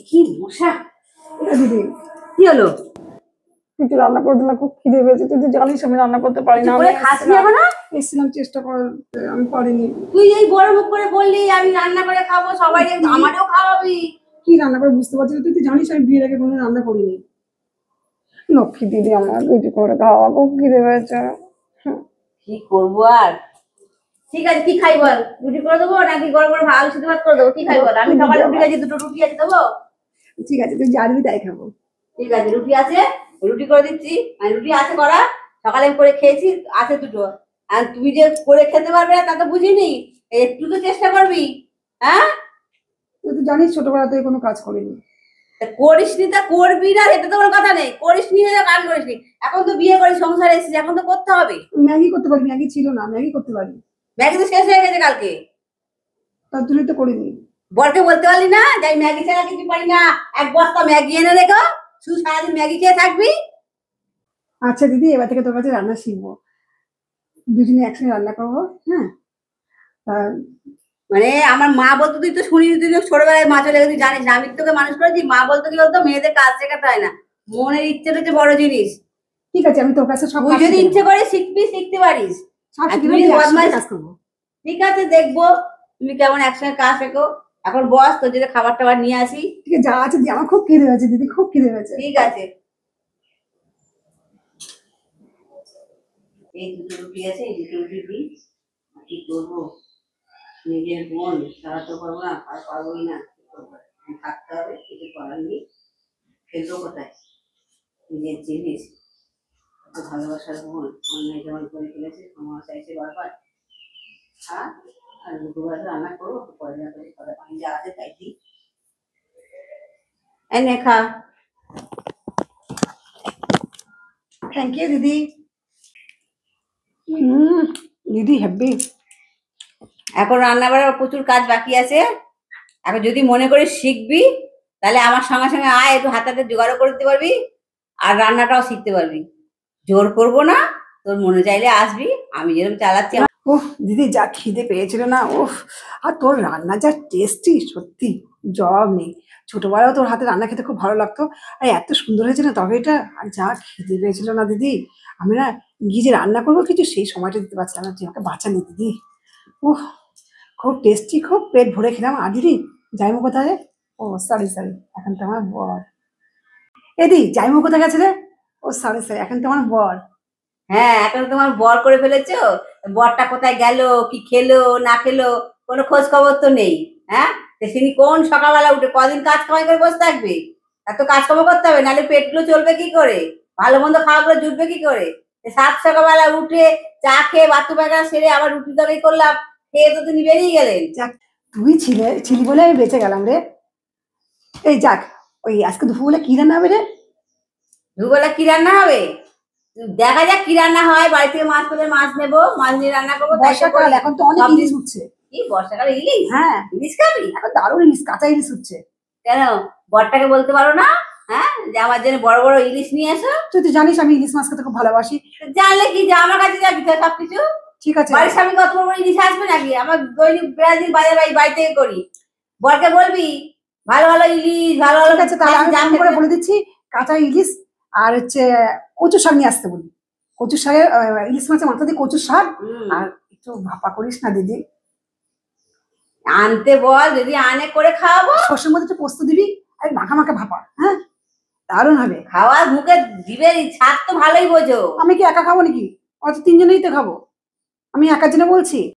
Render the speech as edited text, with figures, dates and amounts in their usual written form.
কি মশা দিদি কি হলো? তুই রান্না করতে না, খুব খিদে পেয়েছে। তুই তো জানিস আমি রান্না করতে পারি না। করে খাসনি এখনো? এসেছিলাম চেষ্টা করতে, আমি পারিনি। তুই এই বড় মুখ করে বললি আমি রান্না করে খাবো, সবাই আমারও খাওয়াবি। কি রান্না করে বুঝতে পারছি না। তুই তো জানিস আমি বিয়ের আগে কোনো রান্না করিনি। লক্ষ্মী দিদি, আমার কিছু করে খাওয়া, খুব খিদে পেয়েছে। কি করবো আর? ঠিক আছে, কি খাই বল? রুটি করে দেবো নাকি গরম গরম আলু সিদ্ধ ভাত করে দেবো? কি খাই বল? আমি সকালে রুটি খাইছি, দুটো রুটি আছে দেবো। ঠিক আছে, তুই যা দিবি তাই খাবো। ঠিক আছে, রুটি আছে, রুটি করে দিচ্ছি। রুটি আছে করা, সকালে আমি করে খেয়েছি, আছে দুটো। আর তুই যে করে খেতে পারবে না তা তো বুঝিনি, একটু তো চেষ্টা করবি। হ্যাঁ, তুই তো জানিস ছোটবেলা থেকে কোনো কাজ করিনি। করিস নি তা করবি না, এটা তো কোনো কথা নেই। করিস নি কাজ করিস নি, এখন তো বিয়ে করে সংসারে এসেছিস, এখন তো করতে হবে। ম্যাগি করতে পারি, ম্যাগি ছিল না, ম্যাগি করতে পারি। ম্যাগি তো শেষ হয়ে গেছে কালকে। তার জন্যই তো করিনি। বরকে বলতে পারলি না যাই ম্যাগি ছাড়া কিছু পারি না, এক বস্তা ম্যাগি এনে রেখো, শুধু সারাদিন ম্যাগি খেয়ে থাকবি। আচ্ছা দিদি, এবার থেকে তোর কাছে রান্না শিখবো, দুজনে একসঙ্গে রান্না করবো। হ্যাঁ, মানে আমার মা বলতো, তুই তো শুনি, তুই তো ছোটবেলায় মা চলে গেছে, তুই জানিস না, আমি তোকে মানুষ করেছি। মা বলতো কি বলতো, মেয়েদের কাজ শেখাতে হয় না, মনের ইচ্ছেটা হচ্ছে বড় জিনিস। ঠিক আছে, আমি তোর কাছে সব তুই যদি ইচ্ছে করে শিখবি, শিখতে পারিস। কাজ করবো। ঠিক আছে, দেখবো তুমি কেমন একসঙ্গে কাজ শেখো। এখন বস, তোর যদি খাবার টাবার নিয়ে আসি। ঠিক আছে, যা আছে দিয়ে, আমার খুব খিদে হয়েছে দিদি, খুব খিদে হয়েছে। ঠিক আছে, এই দুটো রুটি আছে, এই দুটো রুটি দিই। কি করবো, নিজের বোন, সারা তো পারবো না, আর পারবোই না। থাকতে হবে, কিছু করার নেই। ফেলবো কোথায় নিজের জিনিস? এত ভালোবাসার বোন অন্যায় যেমন করে ফেলেছে, ক্ষমা চাইছে বারবার। হ্যাঁ, আর দুপুরবেলা রান্না করবো, পরে না করে পরে পানি যা আছে তাই দিই। এনে খা। থ্যাংক ইউ দিদি। দিদি হ্যাপি। এখন রান্না বাড়ার প্রচুর কাজ বাকি আছে। এখন যদি মনে করিস শিখবি, তাহলে আমার সঙ্গে সঙ্গে আয়, একটু হাতে হাতে জোগাড়ও করে দিতে পারবি, আর রান্নাটাও শিখতে পারবি। জোর করবো না, তোর মনে চাইলে আসবি, আমি যেরকম চালাচ্ছি। ওহ দিদি, যা খিদে পেয়েছিল না, ওহ। আর তোর রান্না যা টেস্টি, সত্যি জবাব নেই। ছোটবেলাও তোর হাতে রান্না খেতে খুব ভালো লাগতো, আর এত সুন্দর হয়েছে না তরকারিটা। আর যা খিদে পেয়েছিল না দিদি, আমি না গিয়ে যে রান্না করবো কিছু, সেই সময়টা দিতে পারছিলাম না। তুই আমাকে বাঁচালি দিদি। ওহ, খুব টেস্টি, খুব পেট ভরে খেলাম। আর দিদি, জাইমু কোথায়? ও সরি সরি, এখন তো আমার বর। এদি, জাইমু কোথায় গেছে রে? ও সরি সরি, এখন তো আমার বর। হ্যাঁ, এখন তোমার বর করে ফেলেছো। বরটা কোথায় গেল, কি খেলো না খেলো, কোনো খোঁজ খবর তো নেই। হ্যাঁ, তিনি কোন সকালবেলা উঠে কদিন কাজ কামাই করে বসে থাকবে? এত কাজকর্ম করতে হবে, নাহলে পেটগুলো চলবে কি করে, ভালো মন্দ খাওয়া করে জুটবে কি করে? সাত সকালবেলা উঠে চা খেয়ে বাথরুম পায়খানা সেরে আবার রুটি তরকারি করলাম, খেয়ে তো তিনি বেরিয়ে গেলেন। যাক, তুই ছিলি বলে আমি বেঁচে গেলাম রে। এই যাক, ওই আজকে দুপুরবেলা কি রান্না হবে রে? দুবেলা কি রান্না হবে দেখা যাক, কি রান্না হয়। বাড়ি থেকে মাছ পেলে মাছ নেবো, মাছ নিয়ে রান্না করবো। বর্ষাকাল, এখন তো অনেক ইলিশ উঠছে। কি বর্ষাকালে ইলিশ? হ্যাঁ, ইলিশ খাবি? এখন দারুণ ইলিশ, কাঁচা ইলিশ উঠছে। কেন, বরটাকে বলতে পারো না? হ্যাঁ, যে আমার জন্য বড় বড় ইলিশ নিয়ে এসো। তুই তো জানিস আমি ইলিশ মাছ খেতে খুব ভালোবাসি। জানলে কি, যে আমার কাছে যাবি তো সবকিছু। ঠিক আছে, বাড়ির স্বামী কত বড় ইলিশ আসবে নাকি? আমার দৈনিক ব্রাজিল বাজার বাড়ি থেকে করি। বরকে বলবি ভালো ভালো ইলিশ, ভালো ভালো। ঠিক আছে, তাহলে আমি ফোন করে বলে দিচ্ছি কাঁচা ইলিশ আর হচ্ছে কচু শাক নিয়ে আসতে বলি। কচু শাকের, ইলিশ মাছের মাথা দিয়ে কচু শাক, আর একটু ভাপা করিস না দিদি। আনতে বল, যদি আনে করে খাওয়াবো। সর্ষের মধ্যে একটু পোস্ত দিবি, আর মাখা মাখা ভাপা। হ্যাঁ, দারুণ হবে। খাওয়া মুখে দিবে, স্বাদ তো ভালোই বোঝো। আমি কি একা খাবো নাকি? অত তিনজনেই তো খাবো, আমি একার জন্য বলছি?